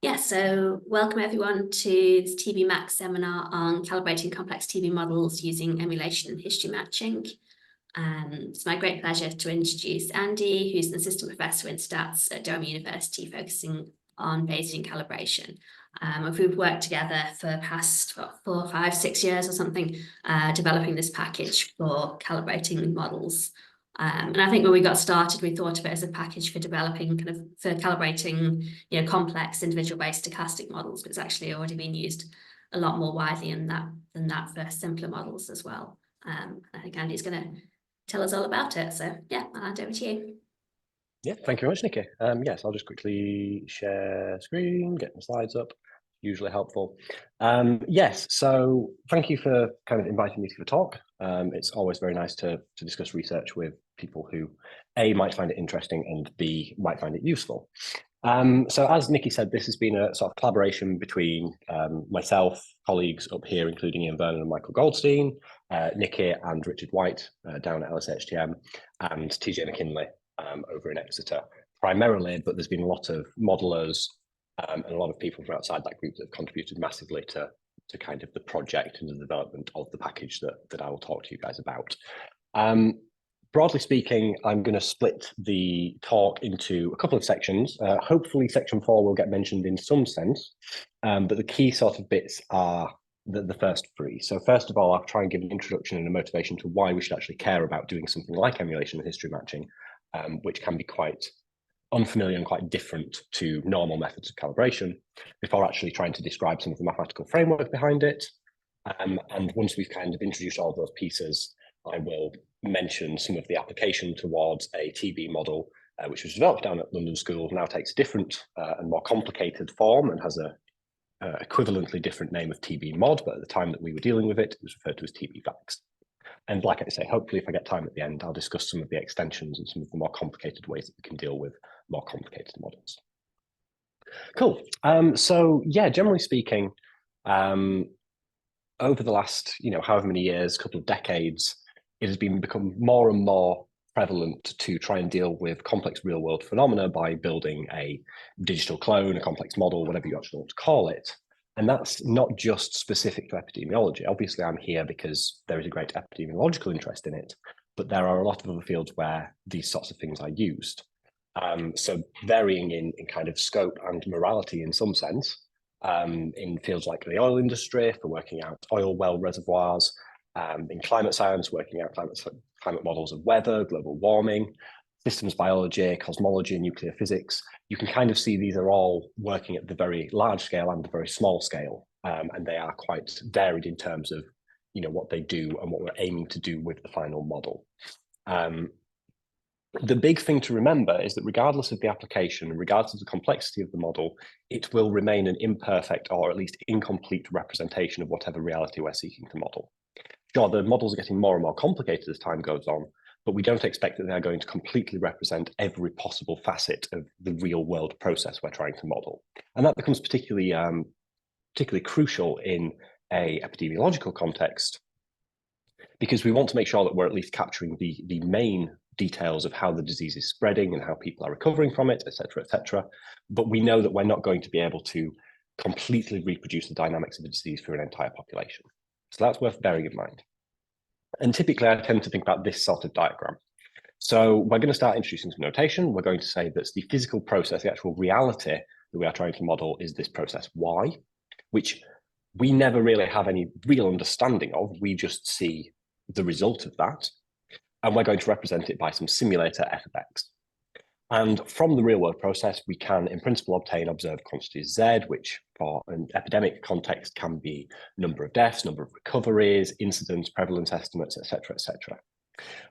Yeah, so welcome everyone to this TB Max seminar on calibrating complex TB models using emulation and history matching. It's my great pleasure to introduce Andy, who's an assistant professor in stats at Durham University, focusing on Bayesian calibration. We've worked together for the past 4, 5, 6 years or something, developing this package for calibrating models. And I think when we got started, we thought of it as a package for developing for calibrating, complex individual-based stochastic models, but it's actually already been used a lot more widely than that for simpler models as well. I think Andy's going to tell us all about it. So yeah, I'll hand over to you. Yeah, thank you very much, Nikki. Yes, I'll just quickly share screen, get the slides up. Usually helpful. Yes, so thank you for kind of inviting me to the talk. It's always very nice to discuss research with people who A, might find it interesting, and B, might find it useful. So as Nikki said, this has been a sort of collaboration between myself, colleagues up here, including Ian Vernon and Michael Goldstein, Nikki and Richard White down at LSHTM, and TJ McKinley over in Exeter primarily, but there's been a lot of modelers and a lot of people from outside that group that have contributed massively to kind of the project and the development of the package that I will talk to you guys about. Broadly speaking, I'm going to split the talk into a couple of sections. Hopefully section 4 will get mentioned in some sense, but the key sort of bits are the first 3. So first of all, I'll try and give an introduction and a motivation to why we should actually care about doing something like emulation and history matching, which can be quite unfamiliar and quite different to normal methods of calibration, before actually trying to describe some of the mathematical framework behind it. And once we've kind of introduced all those pieces, I will mention some of the application towards a TB model, which was developed down at London School, now takes a different and more complicated form and has a equivalently different name of TB mod, but at the time that we were dealing with it, it was referred to as TB vax. And like I say, hopefully if I get time at the end, I'll discuss some of the extensions and some of the more complicated ways that we can deal with more complicated models. Cool. So yeah, generally speaking, over the last, however many years, couple of decades, it has become more and more prevalent to try and deal with complex real world phenomena by building a digital clone, a complex model, whatever you actually want to call it. And that's not just specific to epidemiology. Obviously, I'm here because there is a great epidemiological interest in it, but there are a lot of other fields where these sorts of things are used. So varying in kind of scope and morality in some sense, in fields like the oil industry for working out oil well reservoirs, in climate science, working out climate models of weather, global warming, systems biology, cosmology, nuclear physics. You can kind of see these are all working at the very large scale and the very small scale, and they are quite varied in terms of what they do and what we're aiming to do with the final model. The big thing to remember is that regardless of the application, regardless of the complexity of the model, it will remain an imperfect or at least incomplete representation of whatever reality we're seeking to model. Sure, the models are getting more and more complicated as time goes on, but we don't expect that they're going to completely represent every possible facet of the real world process we're trying to model. And that becomes particularly crucial in a epidemiological context, because we want to make sure that we're at least capturing the main details of how the disease is spreading and how people are recovering from it, et cetera, but we know that we're not going to be able to completely reproduce the dynamics of the disease for an entire population. So that's worth bearing in mind. And typically I tend to think about this sort of diagram. So we're going to start introducing some notation. We're going to say that the physical process, the actual reality that we are trying to model is this process Y, which we never really have any real understanding of. We just see the result of that. And we're going to represent it by some simulator f of x. And from the real world process, we can, in principle, obtain observed quantities Z, which for an epidemic context can be number of deaths, number of recoveries, incidence, prevalence estimates, et cetera.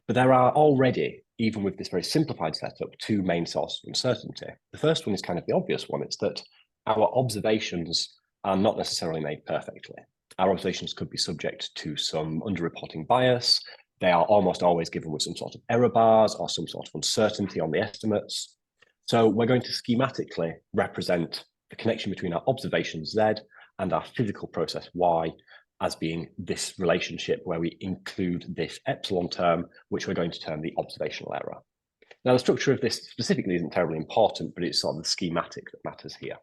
But there are already, even with this very simplified setup, 2 main sources of uncertainty. The first one is kind of the obvious one. It's that our observations are not necessarily made perfectly. Our observations could be subject to some underreporting bias. They are almost always given with some sort of error bars or some sort of uncertainty on the estimates. So we're going to schematically represent the connection between our observation Z and our physical process Y as being this relationship where we include this epsilon term, which we're going to term the observational error. Now, the structure of this specifically isn't terribly important, but it's sort of the schematic that matters here.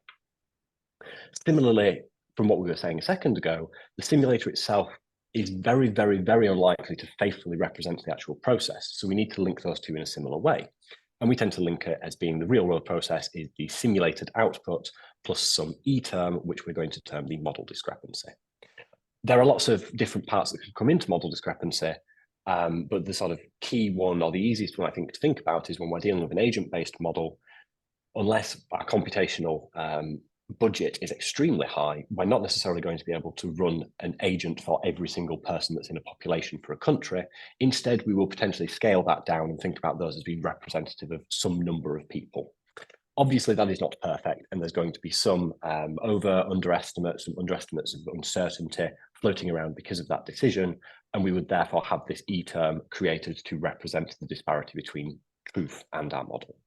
Similarly, from what we were saying a second ago, the simulator itself is very, very, very unlikely to faithfully represent the actual process. So we need to link those two in a similar way. And we tend to link it as being the real world process is the simulated output plus some E term, which we're going to term the model discrepancy. There are lots of different parts that can come into model discrepancy, but the sort of key one, or the easiest one I think to think about, is when we're dealing with an agent-based model. Unless our computational budget is extremely high, we're not necessarily going to be able to run an agent for every single person that's in a population for a country. Instead, we will potentially scale that down and think about those as being representative of some number of people. Obviously, that is not perfect, and there's going to be some underestimates of uncertainty floating around because of that decision, and we would therefore have this E term created to represent the disparity between truth and our model.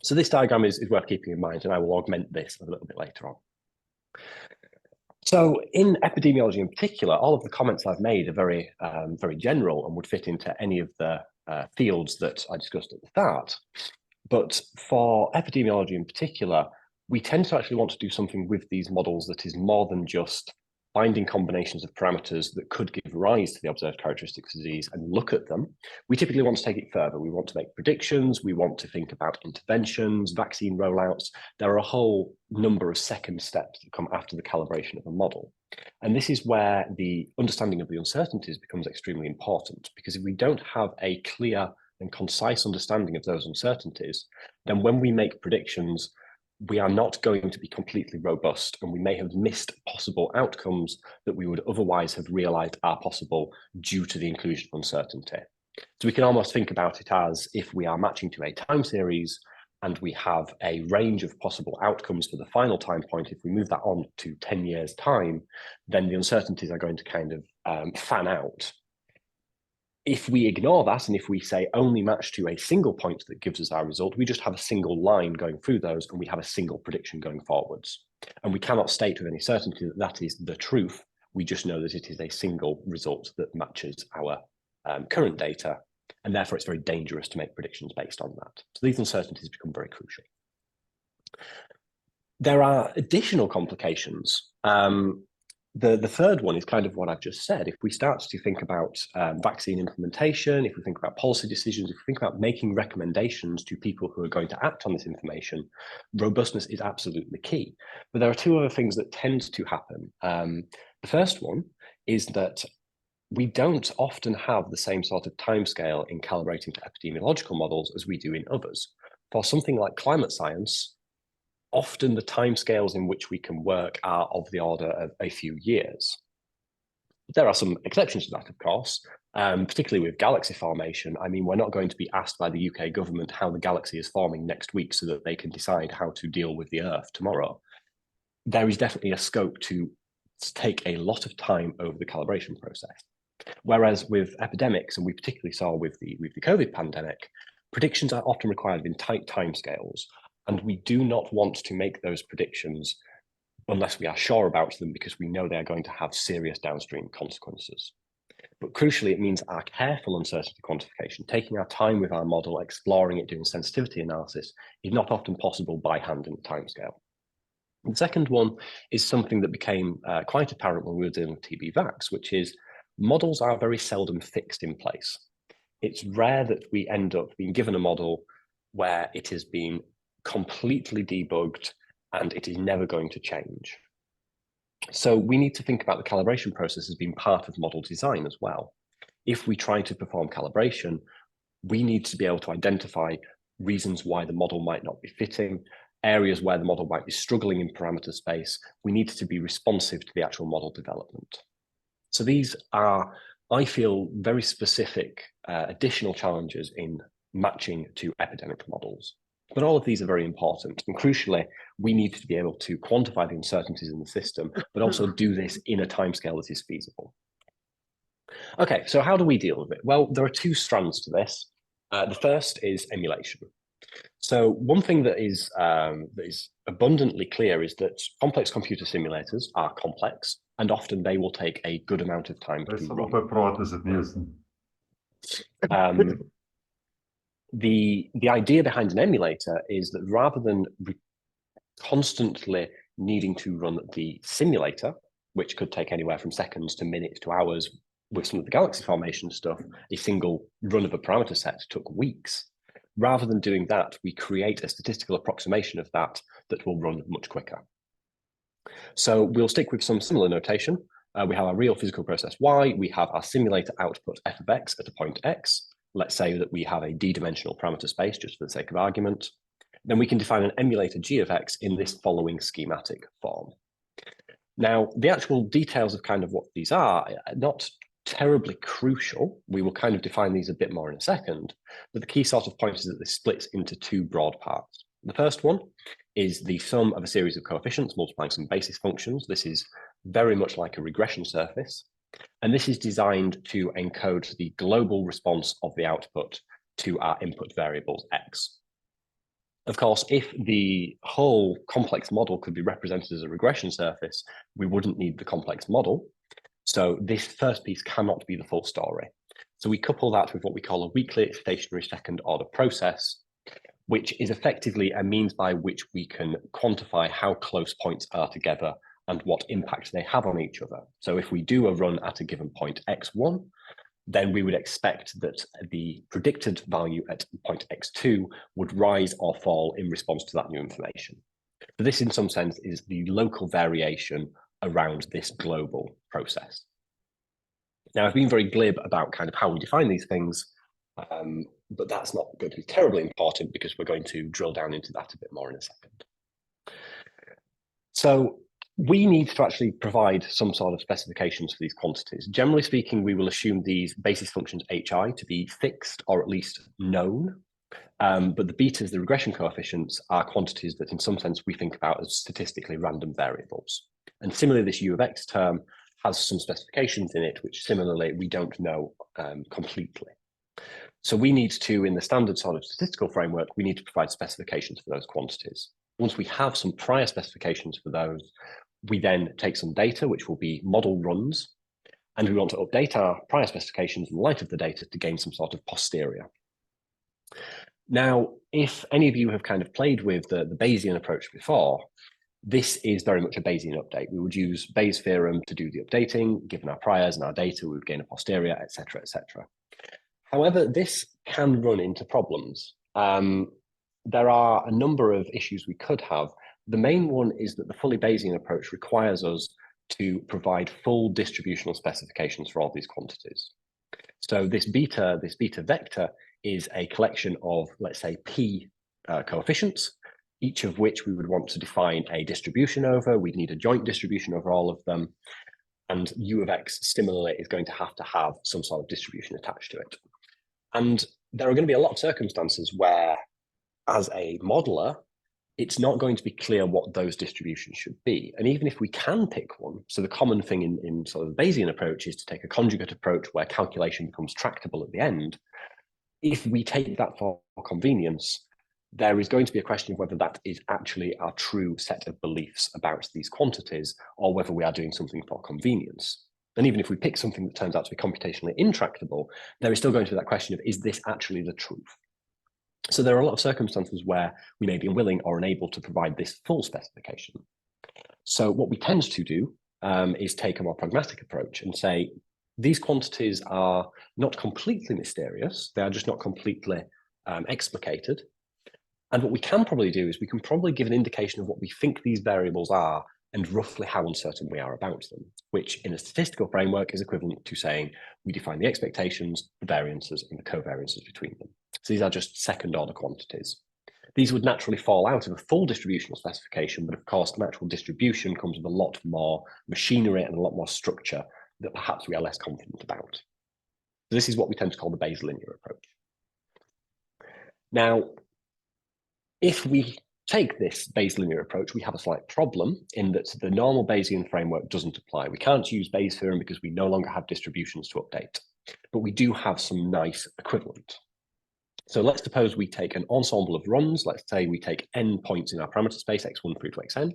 So this diagram is worth keeping in mind, and I will augment this a little bit later on. So in epidemiology in particular, all of the comments I've made are very, very general and would fit into any of the fields that I discussed at the start. But for epidemiology in particular, we tend to actually want to do something with these models that is more than just finding combinations of parameters that could give rise to the observed characteristics of disease and look at them. We typically want to take it further. We want to make predictions. We want to think about interventions, vaccine rollouts. There are a whole number of second steps that come after the calibration of a model. And this is where the understanding of the uncertainties becomes extremely important, because if we don't have a clear and concise understanding of those uncertainties, then when we make predictions, we are not going to be completely robust, and we may have missed possible outcomes that we would otherwise have realized are possible due to the inclusion of uncertainty. So we can almost think about it as if we are matching to a time series and we have a range of possible outcomes for the final time point. If we move that on to 10 years' time, then the uncertainties are going to kind of fan out. If we ignore that, and if we say only match to a single point that gives us our result, we just have a single line going through those, and we have a single prediction going forwards. And we cannot state with any certainty that that is the truth. We just know that it is a single result that matches our current data, and therefore it's very dangerous to make predictions based on that. So these uncertainties become very crucial. There are additional complications. The third one is kind of what I've just said. If we start to think about vaccine implementation, if we think about policy decisions, if we think about making recommendations to people who are going to act on this information, robustness is absolutely key. But there are two other things that tend to happen. The first one is that we don't often have the same sort of timescale in calibrating to epidemiological models as we do in others. For something like climate science, often the timescales in which we can work are of the order of a few years. There are some exceptions to that, of course, particularly with galaxy formation. I mean, we're not going to be asked by the UK government how the galaxy is forming next week so that they can decide how to deal with the Earth tomorrow. There is definitely a scope to take a lot of time over the calibration process. Whereas with epidemics, and we particularly saw with the COVID pandemic, predictions are often required in tight timescales. And we do not want to make those predictions unless we are sure about them, because we know they are going to have serious downstream consequences. But crucially, it means our careful uncertainty quantification, taking our time with our model, exploring it, doing sensitivity analysis, is not often possible by hand in the timescale. The second one is something that became quite apparent when we were dealing with TB vax, which is models are very seldom fixed in place. It's rare that we end up being given a model where it has been completely debugged and it is never going to change. So we need to think about the calibration process as being part of model design as well. If we try to perform calibration, we need to be able to identify reasons why the model might not be fitting, areas where the model might be struggling in parameter space. We need to be responsive to the actual model development. So these are, I feel, very specific additional challenges in matching to epidemic models. But all of these are very important. And crucially, we need to be able to quantify the uncertainties in the system, but also do this in a timescale that is feasible. Okay, so how do we deal with it? Well, there are two strands to this. The first is emulation. So one thing that is abundantly clear is that complex computer simulators are complex, and often they will take a good amount of time to run. The idea behind an emulator is that rather than constantly needing to run the simulator, which could take anywhere from seconds to minutes to hours. With some of the galaxy formation stuff, a single run of a parameter set took weeks. Rather than doing that, we create a statistical approximation of that that will run much quicker. So we'll stick with some similar notation. We have our real physical process y, we have our simulator output f of x at a point x. Let's say that we have a d-dimensional parameter space, just for the sake of argument. Then we can define an emulator g of x in this following schematic form. Now, the actual details of kind of what these are not terribly crucial. We will kind of define these a bit more in a second, but the key sort of point is that this splits into two broad parts. The first one is the sum of a series of coefficients multiplying some basis functions. This is very much like a regression surface, and this is designed to encode the global response of the output to our input variables x. Of course, if the whole complex model could be represented as a regression surface, we wouldn't need the complex model. So this first piece cannot be the full story. So we couple that with what we call a weakly stationary second order process, which is effectively a means by which we can quantify how close points are together and what impact they have on each other. So if we do a run at a given point x1, then we would expect that the predicted value at point x2 would rise or fall in response to that new information. So this, in some sense, is the local variation around this global process. Now, I've been very glib about kind of how we define these things, but that's not going to be terribly important because we're going to drill down into that a bit more in a second. So we need to actually provide some sort of specifications for these quantities. Generally speaking, we will assume these basis functions hi to be fixed or at least known. But the betas, the regression coefficients, are quantities that in some sense we think about as statistically random variables. And similarly, this u of x term has some specifications in it, which similarly we don't know completely. So we need to, in the standard sort of statistical framework, we need to provide specifications for those quantities. Once we have some prior specifications for those, we then take some data, which will be model runs, and we want to update our prior specifications in light of the data to gain some sort of posterior. Now, if any of you have kind of played with the Bayesian approach before, this is very much a Bayesian update. We would use Bayes' theorem to do the updating. Given our priors and our data, we would gain a posterior, etc., etc. However, this can run into problems. There are a number of issues we could have. The main one is that the fully Bayesian approach requires us to provide full distributional specifications for all these quantities. So this beta vector is a collection of, let's say, p coefficients, each of which we would want to define a distribution over. We'd need a joint distribution over all of them. And u of x, similarly, is going to have some sort of distribution attached to it. And there are going to be a lot of circumstances where, as a modeler, it's not going to be clear what those distributions should be. And even if we can pick one, so the common thing in sort of the Bayesian approach is to take a conjugate approach where calculation becomes tractable at the end. If we take that for convenience, there is going to be a question of whether that is actually our true set of beliefs about these quantities, or whether we are doing something for convenience. And even if we pick something that turns out to be computationally intractable, there is still going to be that question of, is this actually the truth? So there are a lot of circumstances where we may be unwilling or unable to provide this full specification. So what we tend to do is take a more pragmatic approach and say, these quantities are not completely mysterious. They are just not completely explicated. And what we can probably do is we can probably give an indication of what we think these variables are and roughly how uncertain we are about them, which in a statistical framework is equivalent to saying we define the expectations, the variances, and the covariances between them. So these are just second order quantities. These would naturally fall out of a full distributional specification, but of course, an actual distribution comes with a lot more machinery and a lot more structure that perhaps we are less confident about. So this is what we tend to call the Bayes linear approach. Now, if we take this Bayes linear approach, we have a slight problem in that the normal Bayesian framework doesn't apply. We can't use Bayes' theorem because we no longer have distributions to update, but we do have some nice equivalent. So let's suppose we take an ensemble of runs. Let's say we take n points in our parameter space, x1 through to xn.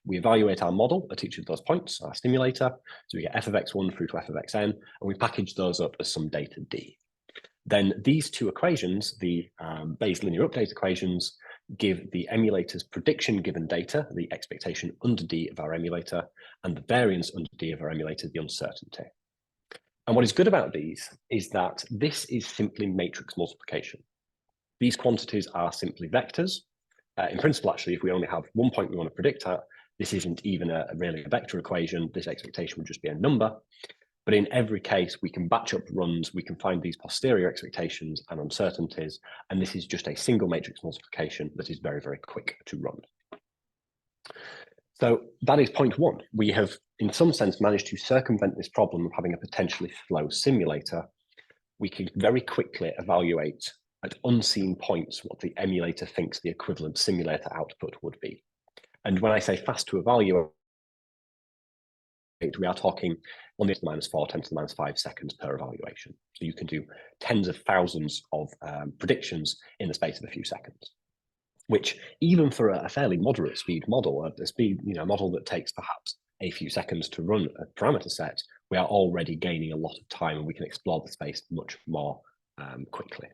We evaluate our model at each of those points, our stimulator. So we get f of x1 through to f of xn, and we package those up as some data d. Then these two equations, the Bayes linear update equations, give the emulator's prediction given data, the expectation under D of our emulator, and the variance under D of our emulator, the uncertainty. And what is good about these is that this is simply matrix multiplication. These quantities are simply vectors. In principle, actually, if we only have one point we want to predict at, this isn't even really a vector equation. This expectation would just be a number. But in every case, we can batch up runs, we can find these posterior expectations and uncertainties, and this is just a single matrix multiplication that is very, very quick to run. So that is point one. We have, in some sense, managed to circumvent this problem of having a potentially slow simulator. We can very quickly evaluate at unseen points what the emulator thinks the equivalent simulator output would be. And when I say fast to evaluate, we are talking 1 to the -4, 10 to the -5 seconds per evaluation. So you can do tens of thousands of predictions in the space of a few seconds, which even for a fairly moderate speed model, a speed, model that takes perhaps a few seconds to run a parameter set, we are already gaining a lot of time and we can explore the space much more quickly.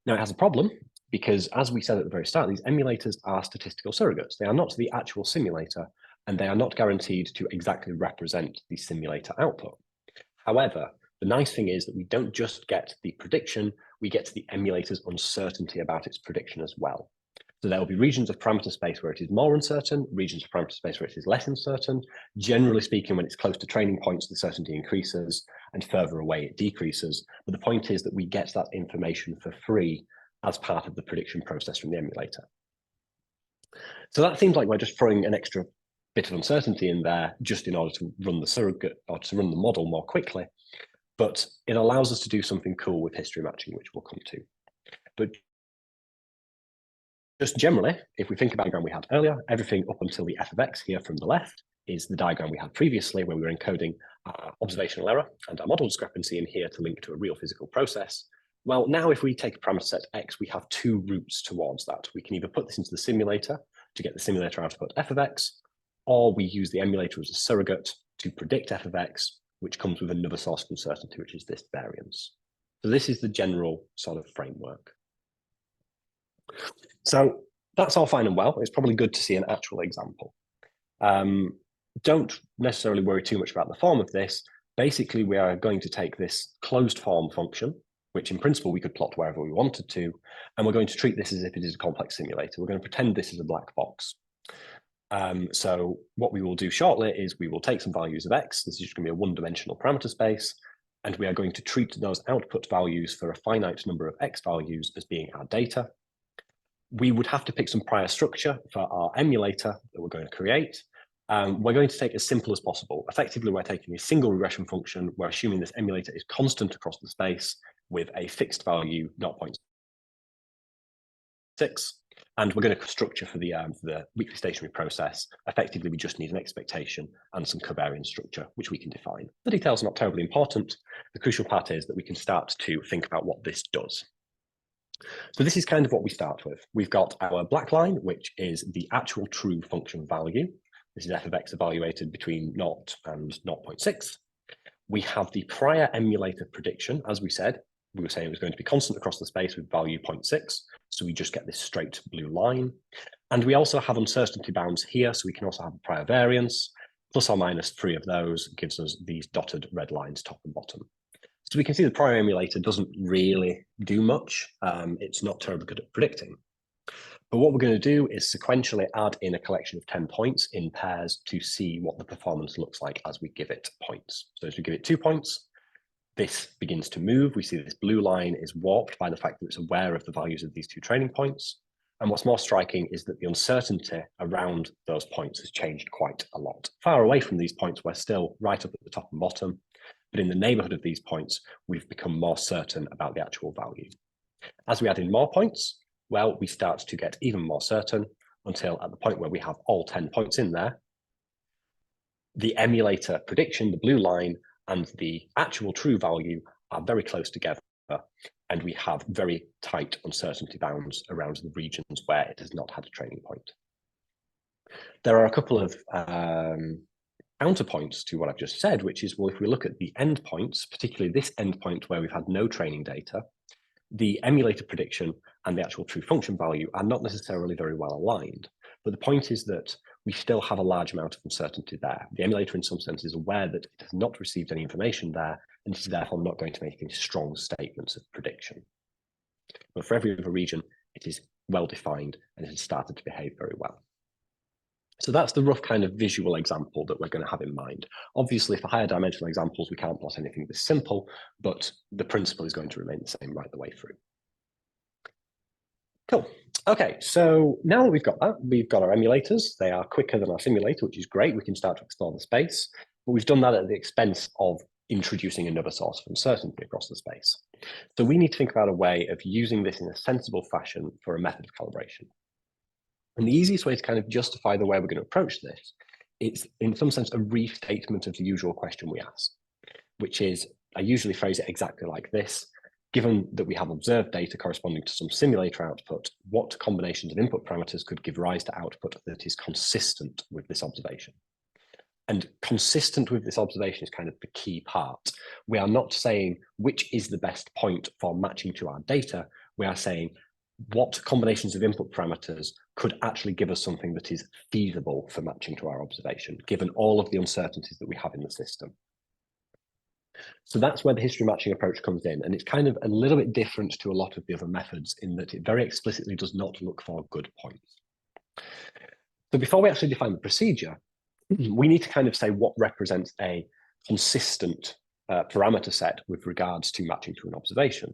Now it has a problem because, as we said at the very start, these emulators are statistical surrogates. They are not the actual simulator, and they are not guaranteed to exactly represent the simulator output. However, the nice thing is that we don't just get the prediction, we get the emulator's uncertainty about its prediction as well. So there will be regions of parameter space where it is more uncertain, regions of parameter space where it is less uncertain. Generally speaking, when it's close to training points, the certainty increases, and further away it decreases. But the point is that we get that information for free as part of the prediction process from the emulator. So that seems like we're just throwing an extra bit of uncertainty in there just in order to run the surrogate or to run the model more quickly. But it allows us to do something cool with history matching, which we'll come to. But just generally, if we think about the diagram we had earlier, everything up until the f of x here from the left is the diagram we had previously where we were encoding our observational error and our model discrepancy in here to link to a real physical process. Well, now if we take a parameter set x, we have two routes towards that. We can either put this into the simulator to get the simulator output f of x, or we use the emulator as a surrogate to predict f of x, which comes with another source of uncertainty, which is this variance. So this is the general sort of framework. So that's all fine and well. It's probably good to see an actual example. Don't necessarily worry too much about the form of this. Basically, we are going to take this closed form function, which in principle we could plot wherever we wanted to, and we're going to treat this as if it is a complex simulator. We're going to pretend this is a black box. So what we will do shortly is we will take some values of x. This is just going to be a one-dimensional parameter space, and we are going to treat those output values for a finite number of x values as being our data. We would have to pick some prior structure for our emulator that we're going to create. We're going to take as simple as possible. Effectively, we're taking a single regression function. We're assuming this emulator is constant across the space with a fixed value 0.6. And we're going to structure for the weakly stationary process. Effectively, we just need an expectation and some covariance structure, which we can define. The details are not terribly important. The crucial part is that we can start to think about what this does. So this is kind of what we start with. We've got our black line, which is the actual true function value. This is f of x evaluated between 0 and 0.6. We have the prior emulator prediction. As we said, we were saying it was going to be constant across the space with value 0.6. So we just get this straight blue line. And we also have uncertainty bounds here. So we can also have a prior variance. Plus or minus 3 of those gives us these dotted red lines, top and bottom. So we can see the prior emulator doesn't really do much. It's not terribly good at predicting. But what we're going to do is sequentially add in a collection of 10 points in pairs to see what the performance looks like as we give it points. So as we give it 2 points, this begins to move. We see this blue line is warped by the fact that it's aware of the values of these 2 training points. And what's more striking is that the uncertainty around those points has changed quite a lot. Far away from these points, we're still right up at the top and bottom. But in the neighborhood of these points, we've become more certain about the actual value. As we add in more points, well, we start to get even more certain until at the point where we have all 10 points in there, the emulator prediction, the blue line, and the actual true value are very close together, and we have very tight uncertainty bounds around the regions where it has not had a training point. There are a couple of counterpoints to what I've just said, which is, well, if we look at the endpoints, particularly this endpoint where we've had no training data, the emulated prediction and the actual true function value are not necessarily very well aligned. But the point is that we still have a large amount of uncertainty there. The emulator in some sense is aware that it has not received any information there, and it is therefore not going to make any strong statements of prediction. But for every other region, it is well defined and it has started to behave very well. So that's the rough kind of visual example that we're going to have in mind. Obviously, for higher dimensional examples, we can't plot anything this simple, but the principle is going to remain the same right the way through. Cool. Okay, so now that we've got that, we've got our emulators. They are quicker than our simulator, which is great. We can start to explore the space, but we've done that at the expense of introducing another source of uncertainty across the space. So we need to think about a way of using this in a sensible fashion for a method of calibration. And the easiest way to kind of justify the way we're going to approach this is, in some sense, a restatement of the usual question we ask, which is, I usually phrase it exactly like this. Given that we have observed data corresponding to some simulator output, what combinations of input parameters could give rise to output that is consistent with this observation? And consistent with this observation is kind of the key part. We are not saying which is the best point for matching to our data. We are saying what combinations of input parameters could actually give us something that is feasible for matching to our observation, given all of the uncertainties that we have in the system. So that's where the history matching approach comes in. And it's kind of a little bit different to a lot of the other methods in that it very explicitly does not look for good points. So before we actually define the procedure, we need to kind of say what represents a consistent parameter set with regards to matching to an observation.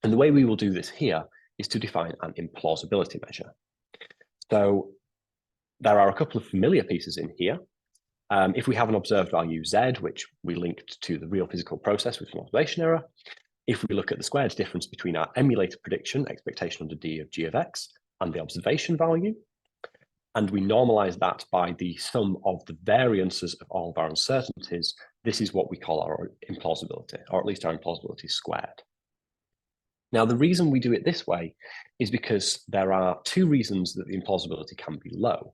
And the way we will do this here is to define an implausibility measure. So there are a couple of familiar pieces in here. If we have an observed value z, which we linked to the real physical process with an observation error, if we look at the squared difference between our emulator prediction, expectation under d of g of x, and the observation value, and we normalize that by the sum of the variances of all of our uncertainties, this is what we call our implausibility, or at least our implausibility squared. Now, the reason we do it this way is because there are two reasons that the implausibility can be low.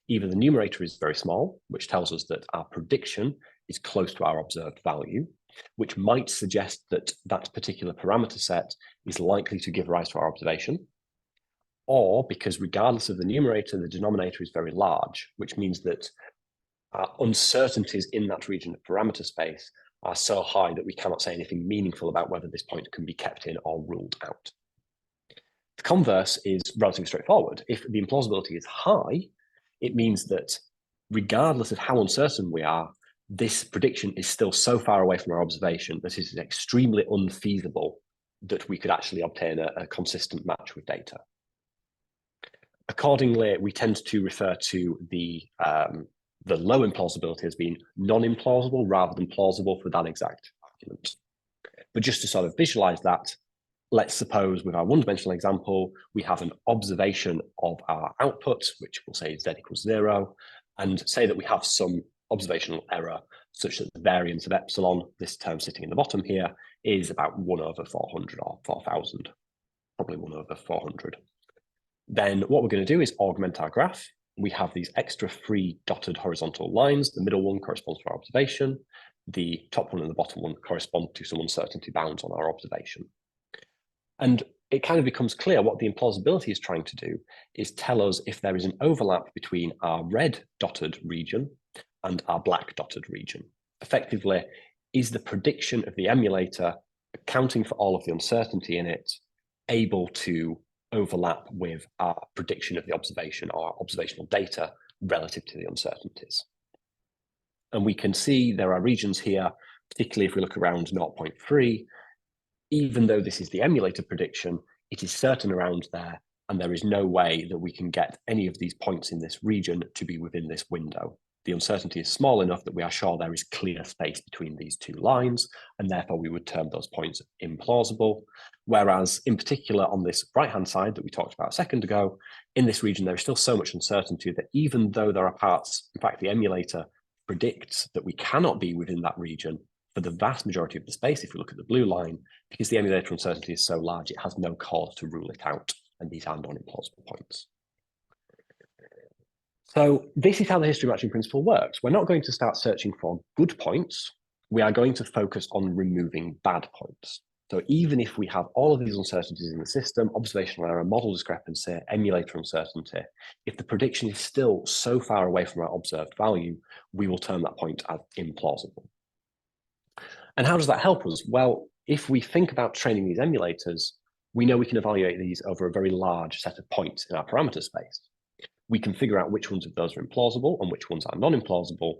Either the numerator is very small, which tells us that our prediction is close to our observed value, which might suggest that that particular parameter set is likely to give rise to our observation, or because regardless of the numerator, the denominator is very large, which means that our uncertainties in that region of parameter space are so high that we cannot say anything meaningful about whether this point can be kept in or ruled out. The converse is relatively straightforward. If the implausibility is high, it means that regardless of how uncertain we are, this prediction is still so far away from our observation that it is extremely unfeasible that we could actually obtain a consistent match with data. Accordingly, we tend to refer to the low implausibility as being non-implausible rather than plausible for that exact argument. But just to sort of visualize that, let's suppose with our one-dimensional example, we have an observation of our output, which we'll say z equals 0, and say that we have some observational error such that the variance of epsilon, this term sitting in the bottom here, is about 1 over 400 or 4,000, probably 1 over 400. Then what we're going to do is augment our graph. We have these extra 3 dotted horizontal lines. The middle one corresponds to our observation. The top one and the bottom one correspond to some uncertainty bounds on our observation. And it kind of becomes clear what the implausibility is trying to do is tell us if there is an overlap between our red dotted region and our black dotted region. Effectively, is the prediction of the emulator, accounting for all of the uncertainty in it, able to overlap with our prediction of the observation or our observational data relative to the uncertainties? And we can see there are regions here, particularly if we look around 0.3, even though this is the emulator prediction, it is certain around there, and there is no way that we can get any of these points in this region to be within this window. The uncertainty is small enough that we are sure there is clear space between these two lines, and therefore we would term those points implausible. Whereas in particular on this right-hand side that we talked about a second ago, in this region, there is still so much uncertainty that even though there are parts, in fact, the emulator predicts that we cannot be within that region for the vast majority of the space, if we look at the blue line, because the emulator uncertainty is so large, it has no cause to rule it out, and these are non-implausible points. So this is how the history matching principle works. We're not going to start searching for good points. We are going to focus on removing bad points. So even if we have all of these uncertainties in the system, observational error, model discrepancy, emulator uncertainty, if the prediction is still so far away from our observed value, we will term that point as implausible. And how does that help us? Well, if we think about training these emulators, we know we can evaluate these over a very large set of points in our parameter space. We can figure out which ones of those are implausible and which ones are non-implausible.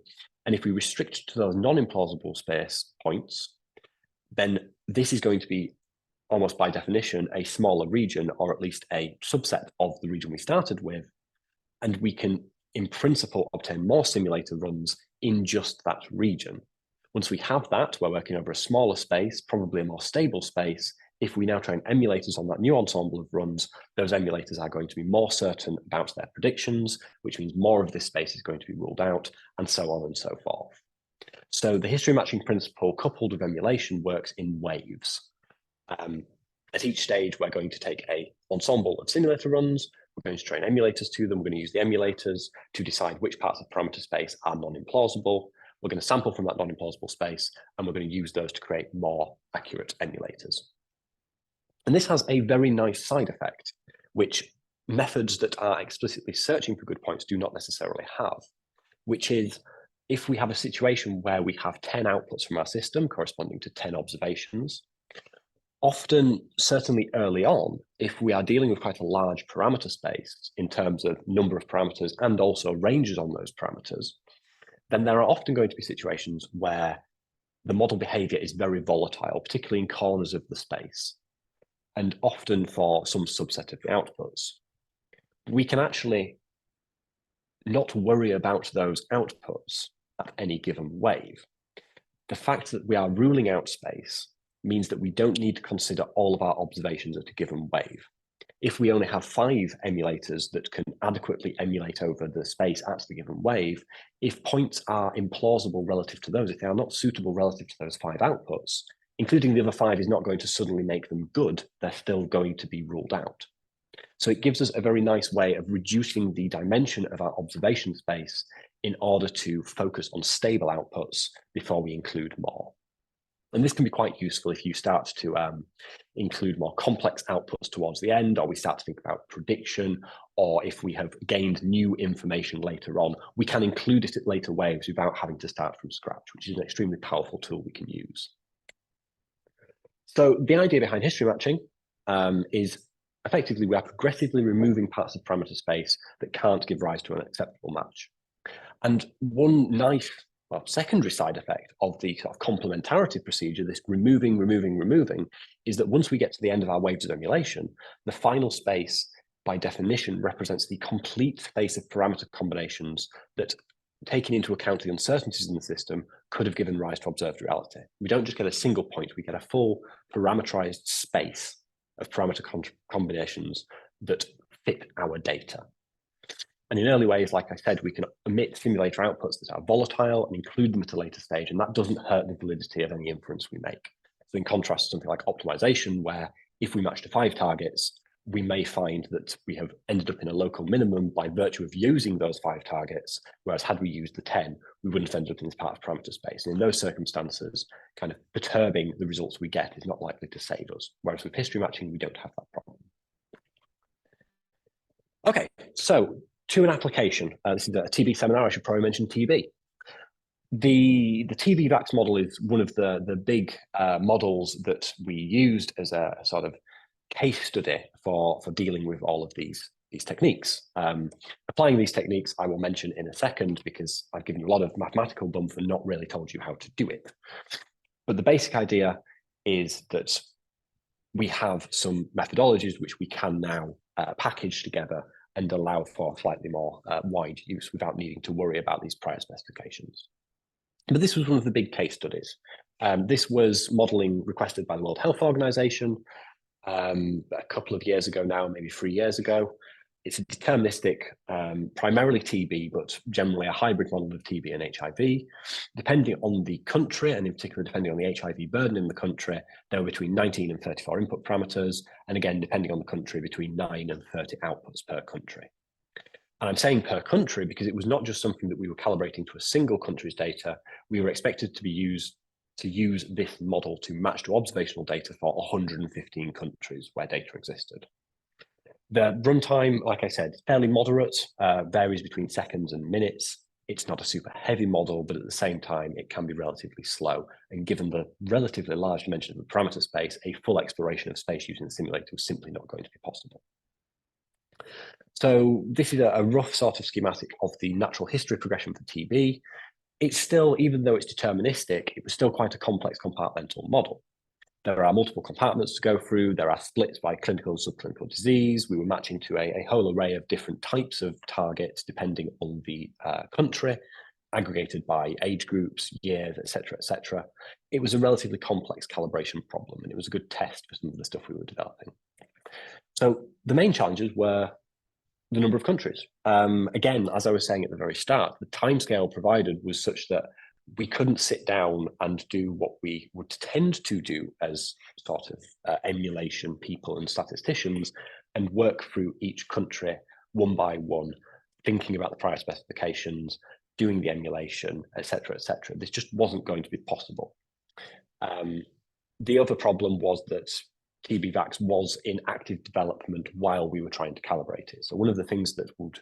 And if we restrict to those non-implausible space points, then this is going to be almost by definition a smaller region, or at least a subset of the region we started with. And we can, in principle, obtain more simulator runs in just that region. Once we have that, we're working over a smaller space, probably a more stable space. If we now train emulators on that new ensemble of runs, those emulators are going to be more certain about their predictions, which means more of this space is going to be ruled out, and so on and so forth. So the history matching principle coupled with emulation works in waves. At each stage, we're going to take an ensemble of simulator runs, we're going to train emulators to them, we're going to use the emulators to decide which parts of parameter space are non-implausible. We're going to sample from that non-implausible space, and we're going to use those to create more accurate emulators. And this has a very nice side effect, which methods that are explicitly searching for good points do not necessarily have, which is if we have a situation where we have 10 outputs from our system corresponding to 10 observations, often, certainly early on, if we are dealing with quite a large parameter space in terms of number of parameters and also ranges on those parameters, then there are often going to be situations where the model behavior is very volatile, particularly in corners of the space, and often for some subset of the outputs. We can actually not worry about those outputs at any given wave. The fact that we are ruling out space means that we don't need to consider all of our observations at a given wave. If we only have 5 emulators that can adequately emulate over the space at the given wave, if points are implausible relative to those, if they are not suitable relative to those 5 outputs, including the other 5 is not going to suddenly make them good, they're still going to be ruled out. So it gives us a very nice way of reducing the dimension of our observation space in order to focus on stable outputs before we include more. And this can be quite useful if you start to include more complex outputs towards the end, or we start to think about prediction, or if we have gained new information later on, we can include it at later waves without having to start from scratch, which is an extremely powerful tool we can use. So the idea behind history matching is effectively we are progressively removing parts of parameter space that can't give rise to an acceptable match. And one nice secondary side effect of the sort of complementarity procedure, this removing, is that once we get to the end of our waves of emulation, the final space, by definition, represents the complete space of parameter combinations that, taking into account the uncertainties in the system, could have given rise to observed reality. We don't just get a single point, we get a full parameterized space of parameter combinations that fit our data. And in early ways, like I said, we can omit simulator outputs that are volatile and include them at a later stage, and that doesn't hurt the validity of any inference we make. So in contrast to something like optimization, where if we match to 5 targets, we may find that we have ended up in a local minimum by virtue of using those 5 targets, whereas had we used the 10, we wouldn't have ended up in this part of parameter space. And in those circumstances, kind of perturbing the results we get is not likely to save us, whereas with history matching, we don't have that problem. Okay, so to an application. This is a TB seminar. I should probably mention TB. The TB VAX model is one of the big models that we used as a sort of case study for dealing with all of these techniques. Applying these techniques, I will mention in a second, because I've given you a lot of mathematical bump and not really told you how to do it. But the basic idea is that we have some methodologies which we can now package together and allow for slightly more wide use without needing to worry about these prior specifications. But this was one of the big case studies. This was modeling requested by the World Health Organization a couple of years ago now, maybe 3 years ago. It's a deterministic, primarily TB, but generally a hybrid model of TB and HIV. Depending on the country, and in particular depending on the HIV burden in the country, there were between 19 and 34 input parameters, and again, depending on the country, between 9 and 30 outputs per country. And I'm saying per country because it was not just something that we were calibrating to a single country's data. We were expected to be used to use this model to match to observational data for 115 countries where data existed. The runtime, like I said, is fairly moderate, varies between seconds and minutes. It's not a super heavy model, but at the same time, it can be relatively slow. And given the relatively large dimension of the parameter space, a full exploration of space using the simulator was simply not going to be possible. So this is a rough sort of schematic of the natural history progression for TB. It's still, even though it's deterministic, it was still quite a complex compartmental model. There are multiple compartments to go through. There are splits by clinical and subclinical disease. We were matching to a whole array of different types of targets depending on the country, aggregated by age groups, years, etc., etc. It was a relatively complex calibration problem, and it was a good test for some of the stuff we were developing. So the main challenges were the number of countries. Again, as I was saying at the very start, the timescale provided was such that we couldn't sit down and do what we would tend to do as sort of emulation people and statisticians and work through each country one by one, thinking about the prior specifications, doing the emulation, etc., etc. This just wasn't going to be possible. The other problem was that TB-VAX was in active development while we were trying to calibrate it. So one of the things that would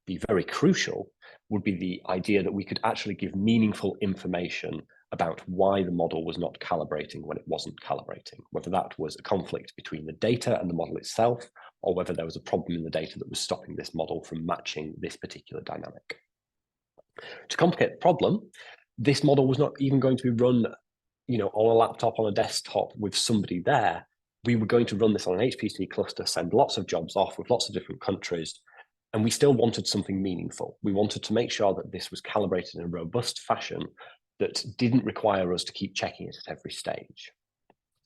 be very crucial would be the idea that we could actually give meaningful information about why the model was not calibrating when it wasn't calibrating, whether that was a conflict between the data and the model itself, or whether there was a problem in the data that was stopping this model from matching this particular dynamic. To complicate the problem, this model was not even going to be run, on a laptop, on a desktop with somebody there. We were going to run this on an HPC cluster, send lots of jobs off with lots of different countries, and we still wanted something meaningful. We wanted to make sure that this was calibrated in a robust fashion that didn't require us to keep checking it at every stage.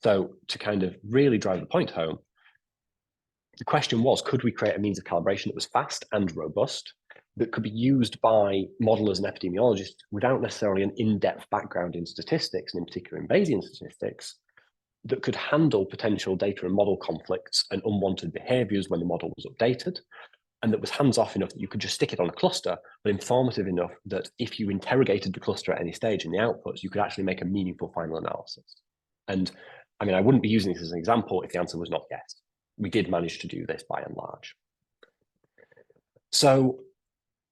So to kind of really drive the point home, the question was, could we create a means of calibration that was fast and robust, that could be used by modelers and epidemiologists without necessarily an in-depth background in statistics, and in particular in Bayesian statistics, that could handle potential data and model conflicts and unwanted behaviors when the model was updated, and that was hands-off enough that you could just stick it on a cluster, but informative enough that if you interrogated the cluster at any stage in the outputs, you could actually make a meaningful final analysis. And I mean, I wouldn't be using this as an example if the answer was not yes. We did manage to do this by and large. So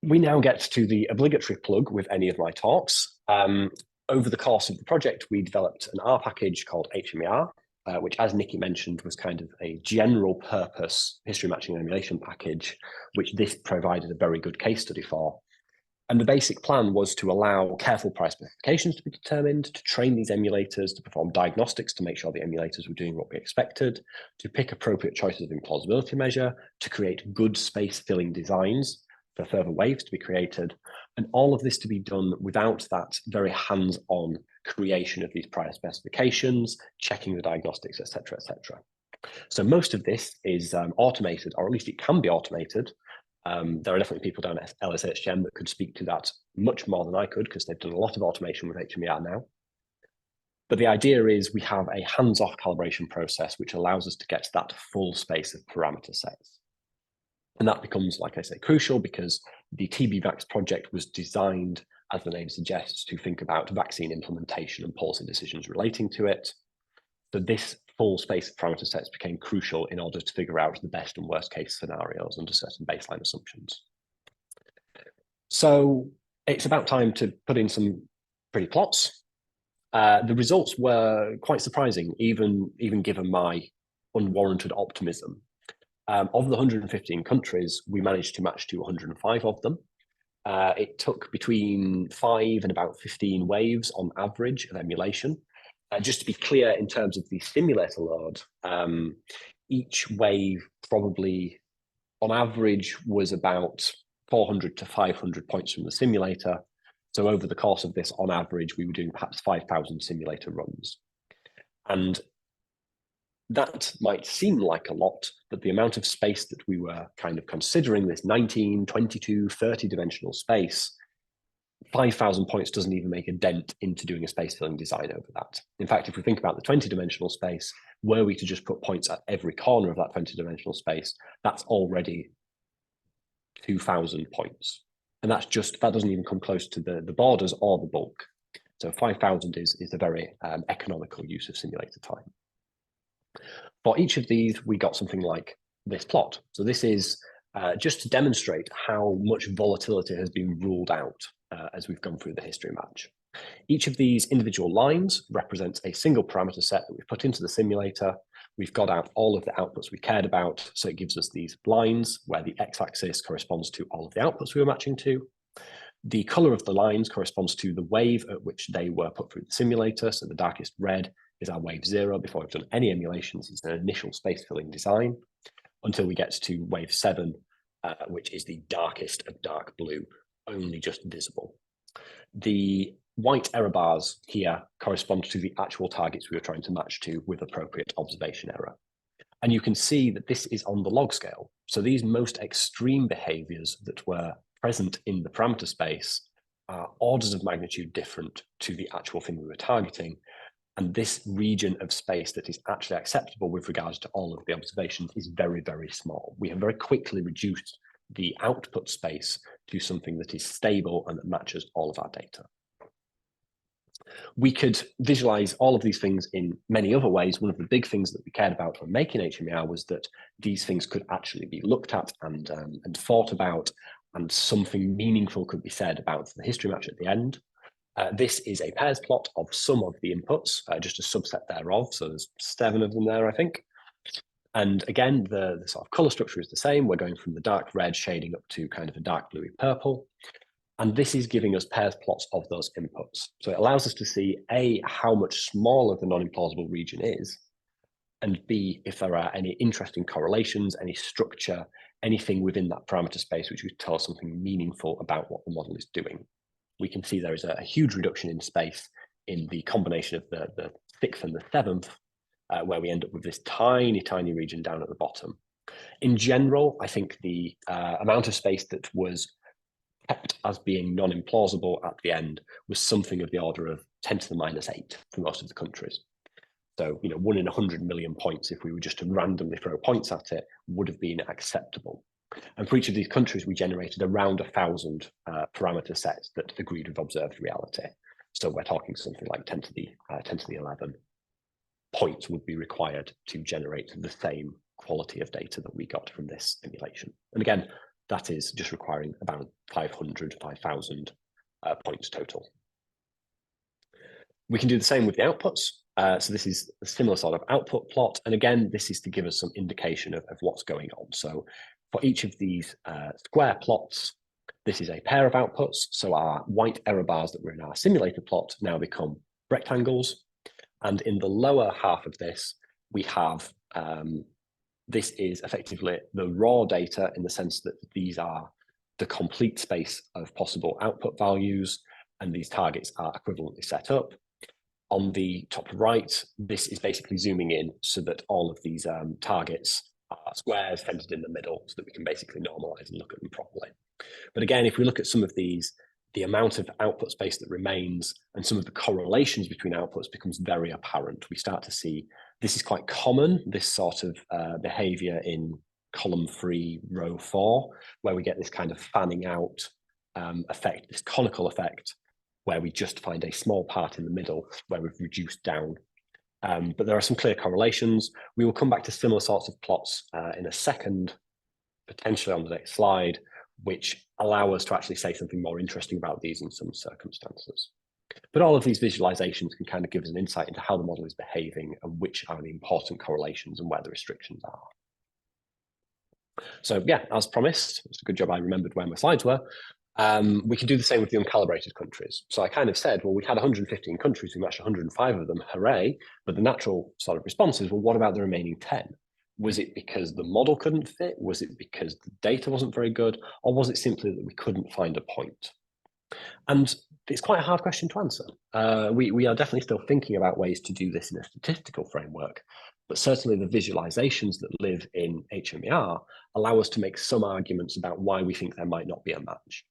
we now get to the obligatory plug with any of my talks. Over the course of the project, we developed an R package called hmer, which, as Nikki mentioned, was kind of a general purpose history matching and emulation package, which this provided a very good case study for. And the basic plan was to allow careful prior specifications to be determined, to train these emulators, to perform diagnostics to make sure the emulators were doing what we expected, to pick appropriate choices in plausibility measure, to create good space filling designs for further waves to be created, and all of this to be done without that very hands-on creation of these prior specifications, checking the diagnostics, etc., etc. So most of this is automated, or at least it can be automated. There are definitely people down at LSHM that could speak to that much more than I could, because they've done a lot of automation with hmer now. But the idea is we have a hands-off calibration process which allows us to get to that full space of parameter sets. And that becomes, like I say, crucial because the TB-VAX project was designed, as the name suggests, to think about vaccine implementation and policy decisions relating to it. So this full space of parameter sets became crucial in order to figure out the best and worst case scenarios under certain baseline assumptions. So it's about time to put in some pretty plots. The results were quite surprising, even given my unwarranted optimism. Of the 115 countries, we managed to match to 105 of them. It took between 5 and about 15 waves on average of emulation. Just to be clear, in terms of the simulator load, each wave probably, on average, was about 400 to 500 points from the simulator. So over the course of this, on average, we were doing perhaps 5,000 simulator runs. And that might seem like a lot, but the amount of space that we were kind of considering, this 19, 22, 30 dimensional space, 5,000 points doesn't even make a dent into doing a space filling design over that. In fact, if we think about the 20-dimensional space, were we to just put points at every corner of that 20-dimensional space, that's already 2,000 points. And that doesn't even come close to the borders or the bulk. So 5,000 is a very economical use of simulator time. For each of these, we got something like this plot. So this is just to demonstrate how much volatility has been ruled out as we've gone through the history match. Each of these individual lines represents a single parameter set that we've put into the simulator. We've got out all of the outputs we cared about. So it gives us these lines where the x-axis corresponds to all of the outputs we were matching to. The color of the lines corresponds to the wave at which they were put through the simulator. So the darkest red is our wave 0 before we've done any emulations. It's an initial space filling design until we get to wave 7, which is the darkest of dark blue, only just visible. The white error bars here correspond to the actual targets we were trying to match to with appropriate observation error. And you can see that this is on the log scale. So these most extreme behaviors that were present in the parameter space are orders of magnitude different to the actual thing we were targeting. And this region of space that is actually acceptable with regards to all of the observations is very, very small. We have very quickly reduced the output space to something that is stable and that matches all of our data. We could visualize all of these things in many other ways. One of the big things that we cared about when making hmer was that these things could actually be looked at and thought about, and something meaningful could be said about the history match at the end. This is a pairs plot of some of the inputs, just a subset thereof. So there's 7 of them there, I think. And again, the sort of color structure is the same. We're going from the dark red shading up to kind of a dark bluey purple. And this is giving us pairs plots of those inputs. So it allows us to see A, how much smaller the non-implausible region is, and B, if there are any interesting correlations, any structure, anything within that parameter space which would tell us something meaningful about what the model is doing. We can see there is a huge reduction in space in the combination of the 6th and the 7th, where we end up with this tiny, tiny region down at the bottom. In general, I think the amount of space that was kept as being non-implausible at the end was something of the order of 10 to the -8 for most of the countries. So, 1 in 100 million points, if we were just to randomly throw points at it, would have been acceptable. And for each of these countries, we generated around 1,000 parameter sets that agreed with observed reality. So we're talking something like 10 to the 11 points would be required to generate the same quality of data that we got from this simulation. And again, that is just requiring about 5,000 points total. We can do the same with the outputs. So this is a similar sort of output plot. And again, this is to give us some indication of what's going on. So for each of these square plots, this is a pair of outputs. So our white error bars that were in our simulator plot now become rectangles. And in the lower half of this, we have, this is effectively the raw data in the sense that these are the complete space of possible output values, and these targets are equivalently set up. On the top right, this is basically zooming in so that all of these targets are squares centered in the middle so that we can basically normalize and look at them properly. But again, if we look at some of these, the amount of output space that remains and some of the correlations between outputs becomes very apparent. We start to see, this is quite common, this sort of behavior in column 3, row 4, where we get this kind of fanning out effect, this conical effect, where we just find a small part in the middle where we've reduced down. But there are some clear correlations. We will come back to similar sorts of plots in a second, potentially on the next slide, which allow us to actually say something more interesting about these in some circumstances. But all of these visualizations can kind of give us an insight into how the model is behaving and which are the important correlations and where the restrictions are. So yeah, as promised, it's a good job I remembered where my slides were. We can do the same with the uncalibrated countries. So I kind of said, well, we had 115 countries, we matched 105 of them, hooray. But the natural sort of response is, well, what about the remaining 10? Was it because the model couldn't fit? Was it because the data wasn't very good? Or was it simply that we couldn't find a point? And it's quite a hard question to answer. We are definitely still thinking about ways to do this in a statistical framework, but certainly the visualizations that live in hmer allow us to make some arguments about why we think there might not be a match.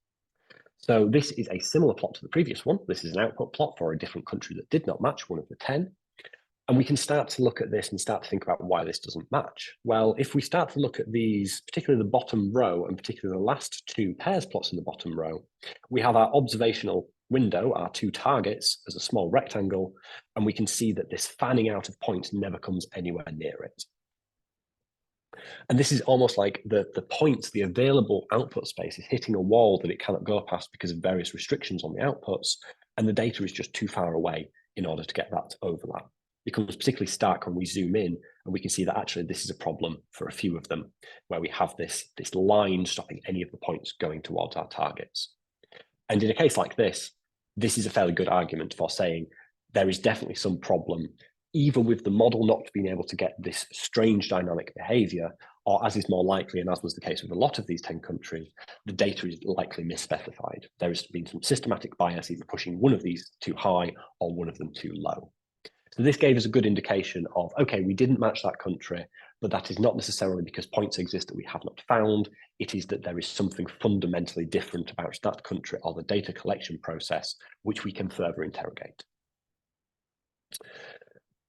So this is a similar plot to the previous one. This is an output plot for a different country that did not match one of the 10. And we can start to look at this and start to think about why this doesn't match. Well, if we start to look at these, particularly the bottom row and particularly the last 2 pairs plots in the bottom row, we have our observational window are two targets as a small rectangle, and we can see that this fanning out of points never comes anywhere near it. And this is almost like the points, the available output space is hitting a wall that it cannot go past because of various restrictions on the outputs, and the data is just too far away in order to get that overlap. It becomes particularly stark when we zoom in, and we can see that actually this is a problem for a few of them, where we have this line stopping any of the points going towards our targets. And in a case like this is a fairly good argument for saying there is definitely some problem, either with the model not being able to get this strange dynamic behavior, or as is more likely, and as was the case with a lot of these 10 countries, the data is likely misspecified. There has been some systematic bias, either pushing one of these too high or one of them too low. So this gave us a good indication of, okay, we didn't match that country, but that is not necessarily because points exist that we have not found. It is that there is something fundamentally different about that country or the data collection process, which we can further interrogate.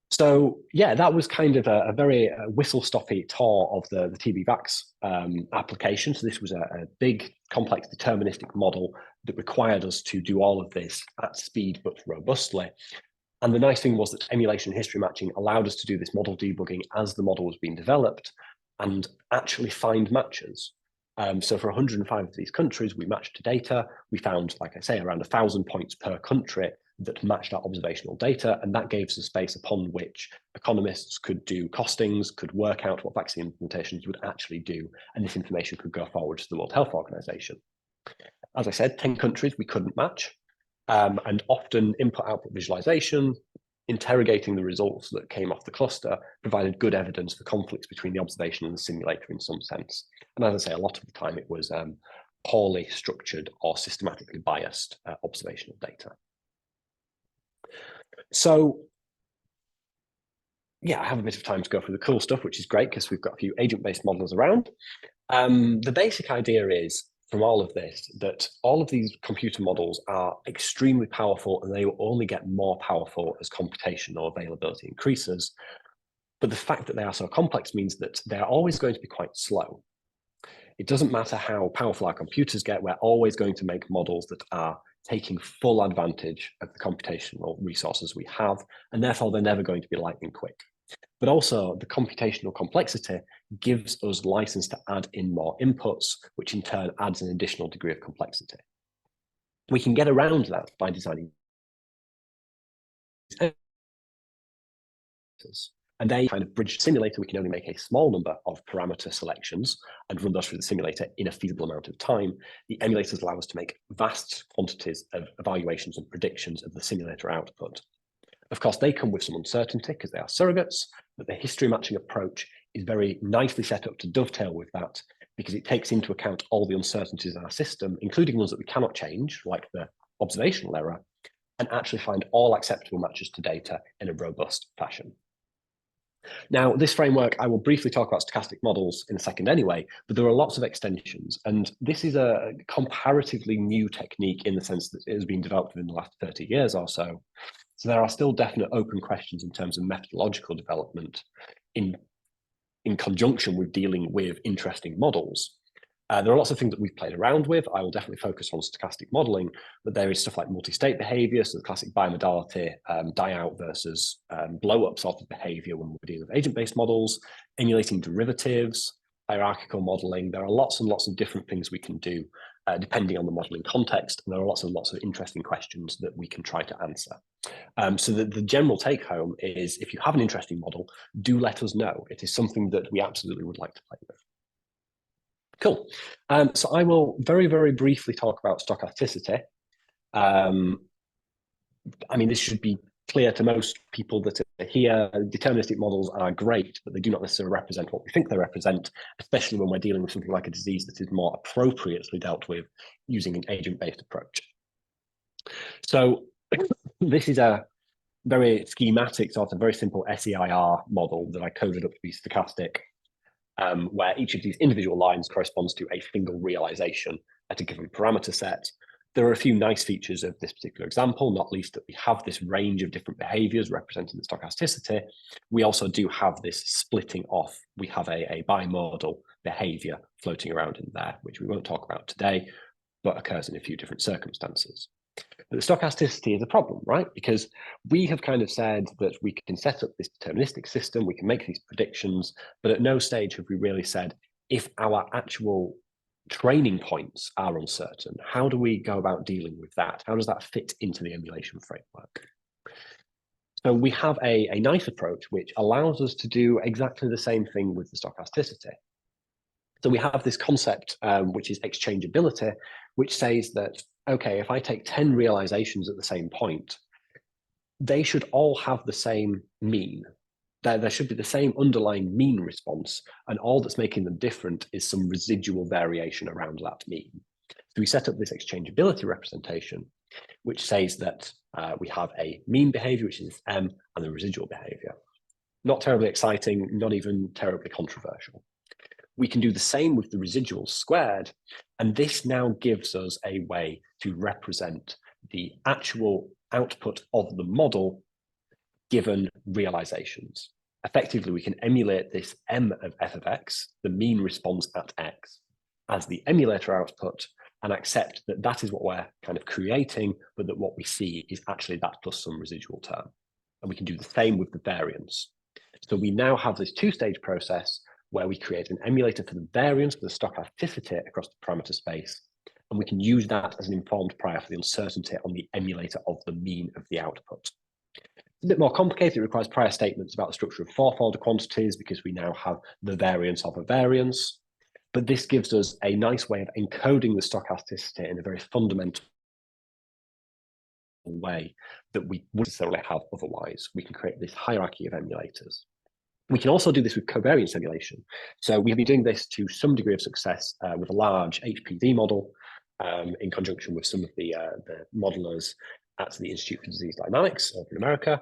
So yeah, that was kind of a very whistle-stoppy tour of the TB-VAX application. So this was a big, complex deterministic model that required us to do all of this at speed but robustly. And the nice thing was that emulation and history matching allowed us to do this model debugging as the model was being developed and actually find matches. So for 105 of these countries, we matched data. We found, like I say, around 1,000 points per country that matched our observational data. And that gave us a space upon which economists could do costings, could work out what vaccine implementations would actually do. And this information could go forward to the World Health Organization. As I said, 10 countries we couldn't match. And often input-output visualization, interrogating the results that came off the cluster, provided good evidence for conflicts between the observation and the simulator in some sense. And as I say, a lot of the time it was poorly structured or systematically biased observational data. So yeah, I have a bit of time to go through the cool stuff, which is great because we've got a few agent-based modelers around. The basic idea is, from all of this, that all of these computer models are extremely powerful and they will only get more powerful as computational availability increases. But the fact that they are so complex means that they're always going to be quite slow. It doesn't matter how powerful our computers get, we're always going to make models that are taking full advantage of the computational resources we have, and therefore they're never going to be lightning quick. But also the computational complexity gives us license to add in more inputs, which in turn adds an additional degree of complexity. We can get around that by designing and they kind of bridge the simulator. We can only make a small number of parameter selections and run those through the simulator in a feasible amount of time. The emulators allow us to make vast quantities of evaluations and predictions of the simulator output. Of course, they come with some uncertainty because they are surrogates, but the history matching approach is very nicely set up to dovetail with that because it takes into account all the uncertainties in our system, including ones that we cannot change, like the observational error, and actually find all acceptable matches to data in a robust fashion. Now, this framework, I will briefly talk about stochastic models in a second anyway, but there are lots of extensions. And this is a comparatively new technique in the sense that it has been developed in the last 30 years or so. So there are still definite open questions in terms of methodological development in conjunction with dealing with interesting models. There are lots of things that we've played around with. I will definitely focus on stochastic modeling, but there is stuff like multi-state behavior, so the classic bimodality, die-out versus blow-up sort of behavior when we're dealing with agent-based models, emulating derivatives, hierarchical modeling. There are lots and lots of different things we can do depending on the modeling context, and there are lots and lots of interesting questions that we can try to answer. So the general take-home is, if you have an interesting model, do let us know. It is something that we absolutely would like to play with. Cool. So I will very, very briefly talk about stochasticity. I mean, this should be clear to most people that are here. Deterministic models are great, but they do not necessarily represent what we think they represent, especially when we're dealing with something like a disease that is more appropriately dealt with using an agent-based approach. So this is a very schematic, sort of very simple SEIR model that I coded up to be stochastic, where each of these individual lines corresponds to a single realization at a given parameter set. There are a few nice features of this particular example, not least that we have this range of different behaviors representing the stochasticity. We also do have this splitting off. We have a bimodal behavior floating around in there, which we won't talk about today, but occurs in a few different circumstances. But the stochasticity is a problem, right? Because we have kind of said that we can set up this deterministic system, we can make these predictions, but at no stage have we really said if our actual training points are uncertain, how do we go about dealing with that? How does that fit into the emulation framework? So we have a nice approach which allows us to do exactly the same thing with the stochasticity. So we have this concept, which is exchangeability, which says that, okay, if I take 10 realizations at the same point, they should all have the same mean. There should be the same underlying mean response, and all that's making them different is some residual variation around that mean. So we set up this exchangeability representation, which says that we have a mean behavior, which is M, and the residual behavior. Not terribly exciting, not even terribly controversial. We can do the same with the residual squared, and this now gives us a way to represent the actual output of the model given realizations. Effectively, we can emulate this M of f of x, the mean response at x, as the emulator output, and accept that that is what we're kind of creating, but that what we see is actually that plus some residual term. And we can do the same with the variance. So we now have this two-stage process where we create an emulator for the variance, for the stochasticity across the parameter space, and we can use that as an informed prior for the uncertainty on the emulator of the mean of the output. It's a bit more complicated. It requires prior statements about the structure of fourth-order quantities because we now have the variance of a variance. But this gives us a nice way of encoding the stochasticity in a very fundamental way that we wouldn't necessarily have otherwise. We can create this hierarchy of emulators. We can also do this with covariance emulation. So we've been doing this to some degree of success with a large HPV model in conjunction with some of the modelers at the Institute for Disease Dynamics over in America.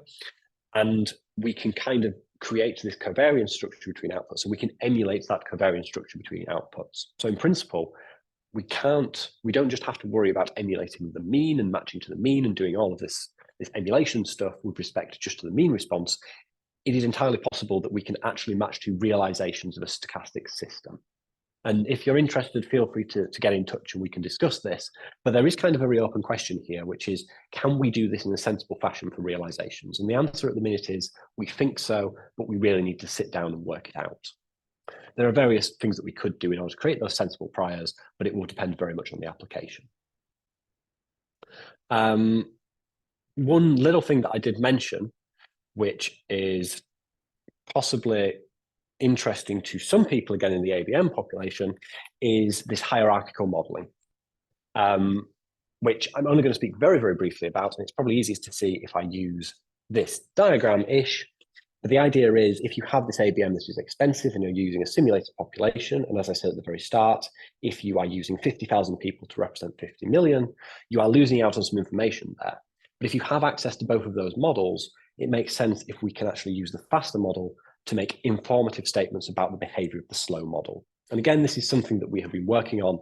And we can kind of create this covariance structure between outputs. So we can emulate that covariance structure between outputs. So in principle, we don't just have to worry about emulating the mean and matching to the mean and doing all of this emulation stuff with respect just to the mean response. It is entirely possible that we can actually match to realizations of a stochastic system. And if you're interested, feel free to get in touch and we can discuss this. But there is kind of a very open question here, which is, can we do this in a sensible fashion for realizations? And the answer at the minute is, we think so, but we really need to sit down and work it out. There are various things that we could do in order to create those sensible priors, but it will depend very much on the application. One little thing that I did mention, which is possibly interesting to some people, again, in the ABM population, is this hierarchical modeling, which I'm only going to speak very, very briefly about. And it's probably easiest to see if I use this diagram-ish. But the idea is, if you have this ABM that is expensive and you're using a simulated population, and as I said at the very start, if you are using 50,000 people to represent 50 million, you are losing out on some information there. But if you have access to both of those models, it makes sense if we can actually use the faster model to make informative statements about the behavior of the slow model. And again, this is something that we have been working on,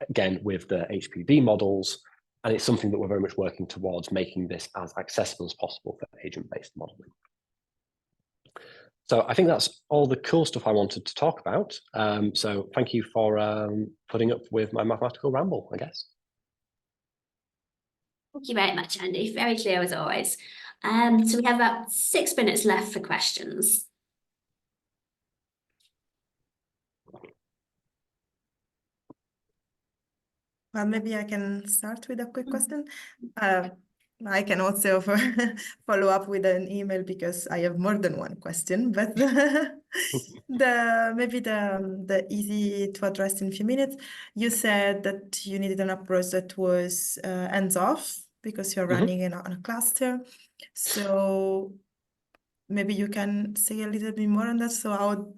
again, with the HPV models, and it's something that we're very much working towards making this as accessible as possible for agent-based modeling. So I think that's all the cool stuff I wanted to talk about. So thank you for putting up with my mathematical ramble, I guess. Thank you very much, Andy. Very clear as always. So we have about 6 minutes left for questions. Well, maybe I can start with a quick question. I can also follow up with an email because I have more than one question, but maybe the easy to address in a few minutes. You said that you needed an approach that was hands-off because you're running on a cluster. So maybe you can say a little bit more on that. So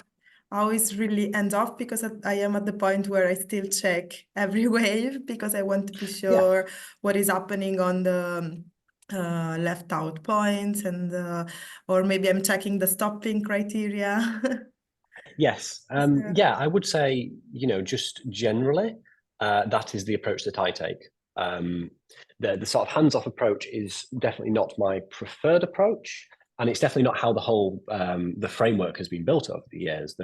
how is really hands-off, because I am at the point where I still check every wave because I want to be sure what is happening on the left out points, and or maybe I'm checking the stopping criteria. Yes, yeah, I would say, just generally, that is the approach that I take. The sort of hands-off approach is definitely not my preferred approach. And it's definitely not how the whole the framework has been built over the years.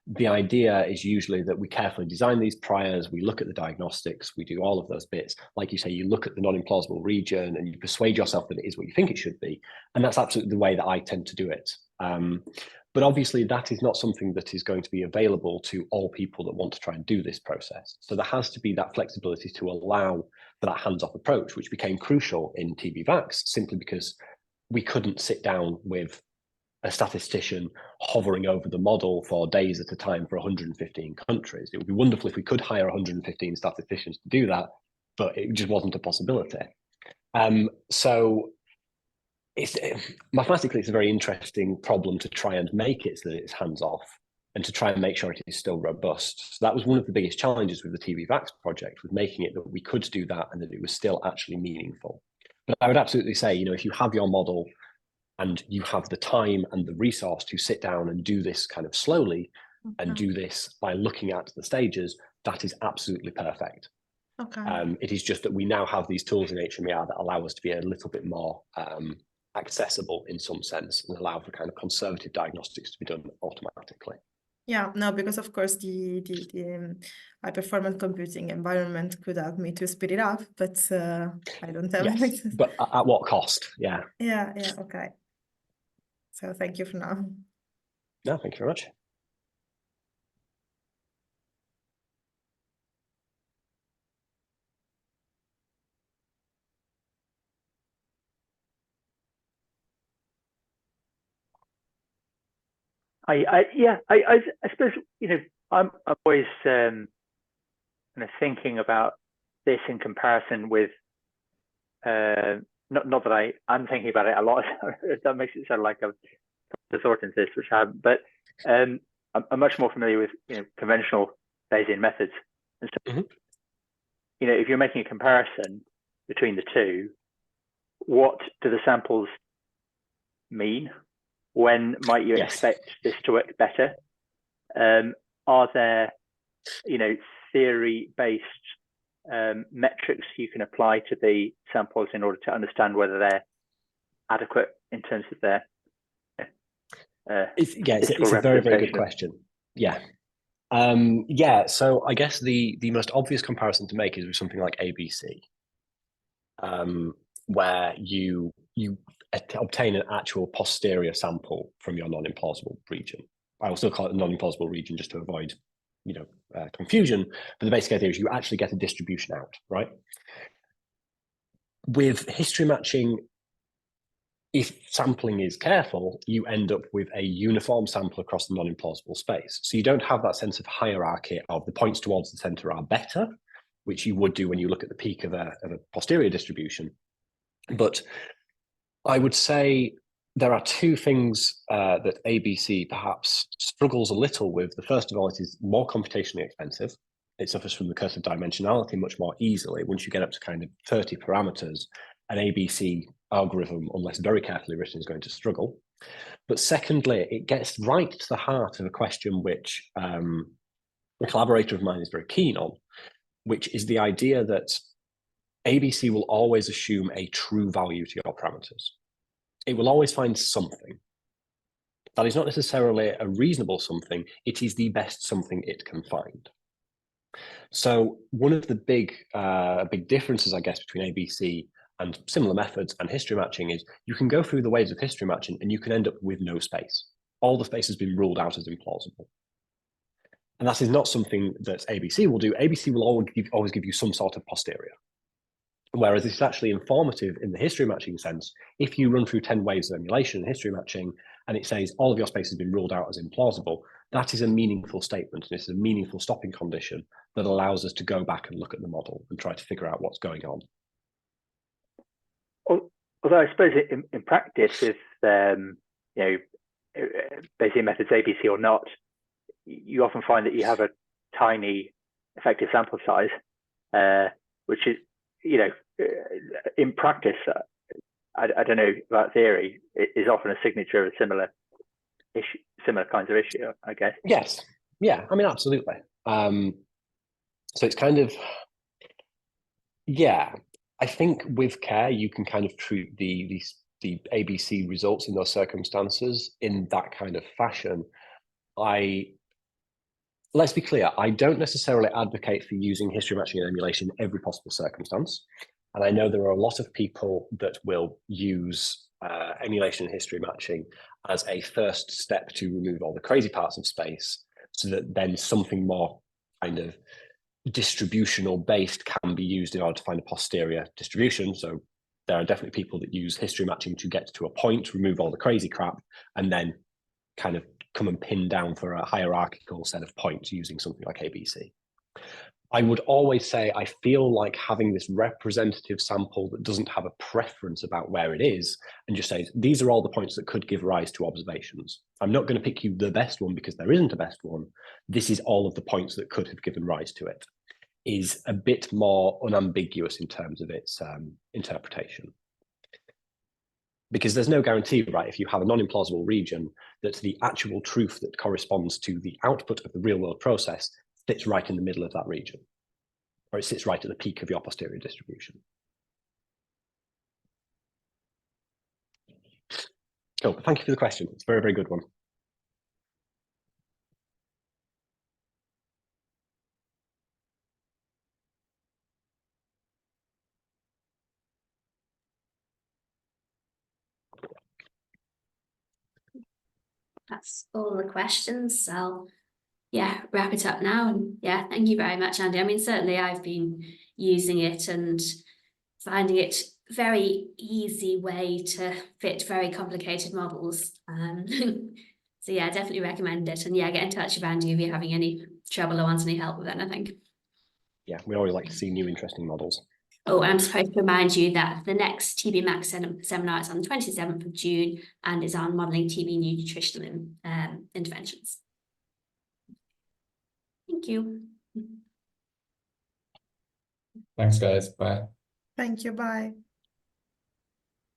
The idea is usually that we carefully design these priors, we look at the diagnostics, we do all of those bits. Like you say, you look at the non-implausible region and you persuade yourself that it is what you think it should be. And that's absolutely the way that I tend to do it. But obviously that is not something that is going to be available to all people that want to try and do this process. So there has to be that flexibility to allow for that hands-off approach, which became crucial in TB-Vax simply because we couldn't sit down with a statistician hovering over the model for days at a time for 115 countries. It would be wonderful if we could hire 115 statisticians to do that, but it just wasn't a possibility. So mathematically, it's a very interesting problem to try and make it so that it's hands-off and to try and make sure it is still robust. So that was one of the biggest challenges with the TB-Vax project, was making it that we could do that and that it was still actually meaningful. But I would absolutely say, if you have your model and you have the time and the resource to sit down and do this kind of slowly and do this by looking at the stages, that is absolutely perfect. It is just that we now have these tools in hmer that allow us to be a little bit more accessible in some sense and allow for kind of conservative diagnostics to be done automatically. Yeah, no, because of course the high performance computing environment could help me to speed it up, but I don't have yes, but at what cost? Yeah. Yeah, okay. So thank you for now. No, thank you very much. I suppose, I'm always kind of thinking about this in comparison with, not that I'm thinking about it a lot, that makes it sound like I've the thought into this, which I haven't, but I'm much more familiar with conventional Bayesian methods. And so, if you're making a comparison between the two, what do the samples mean? When might you expect this to work better? Are there, theory-based metrics you can apply to the samples in order to understand whether they're adequate in terms of their it's a very, very good question. Yeah. So I guess the most obvious comparison to make is with something like ABC, where you obtain an actual posterior sample from your non-implausible region. I will still call it a non-implausible region just to avoid confusion, but the basic idea is you actually get a distribution out, right? With history matching, if sampling is careful, you end up with a uniform sample across the non-implausible space. So you don't have that sense of hierarchy of the points towards the center are better, which you would do when you look at the peak of a posterior distribution. But I would say there are two things that ABC perhaps struggles a little with. The first of all, it is more computationally expensive. It suffers from the curse of dimensionality much more easily. Once you get up to kind of 30 parameters, an ABC algorithm, unless very carefully written, is going to struggle. But secondly, it gets right to the heart of a question which a collaborator of mine is very keen on, which is the idea that ABC will always assume a true value to your parameters. It will always find something. That is not necessarily a reasonable something, it is the best something it can find. So one of the big differences, I guess, between ABC and similar methods and history matching is you can go through the waves of history matching and you can end up with no space. All the space has been ruled out as implausible. And that is not something that ABC will do. ABC will always give you some sort of posterior. Whereas it's actually informative in the history matching sense. If you run through 10 waves of emulation and history matching, and it says all of your space has been ruled out as implausible, that is a meaningful statement. And it's a meaningful stopping condition that allows us to go back and look at the model and try to figure out what's going on. Although I suppose in practice with Bayesian methods, ABC or not, you often find that you have a tiny effective sample size, which is, in practice, I don't know about theory, it is often a signature of a similar kinds of issue, I guess. Yes. Yeah, I mean, absolutely. So it's kind of, I think with care, you can kind of treat the the ABC results in those circumstances in that kind of fashion, let's be clear, I don't necessarily advocate for using history matching and emulation in every possible circumstance. And I know there are a lot of people that will use emulation and history matching as a first step to remove all the crazy parts of space, so that then something more kind of distributional based can be used in order to find a posterior distribution. So there are definitely people that use history matching to get to a point, remove all the crazy crap, and then kind of come and pin down for a hierarchical set of points using something like ABC. I would always say I feel like having this representative sample that doesn't have a preference about where it is and just says, these are all the points that could give rise to observations. I'm not going to pick you the best one because there isn't a best one. This is all of the points that could have given rise to it, is a bit more unambiguous in terms of its interpretation. Because there's no guarantee, right, if you have a non-implausible region, that the actual truth that corresponds to the output of the real world process sits right in the middle of that region, or it sits right at the peak of your posterior distribution. Cool, thank you for the question. It's a very, very good one. That's all the questions. So yeah, wrap it up now. And yeah, thank you very much, Andy. I mean, certainly I've been using it and finding it very easy way to fit very complicated models. So yeah, definitely recommend it. And yeah, get in touch with Andy if you're having any trouble or want any help with anything. Yeah, we always like to see new interesting models. Oh, and I'm supposed to remind you that the next TB Max seminar is on the 27th of June and is on modelling TB nutritional interventions. Thank you. Thanks, guys. Bye. Thank you. Bye.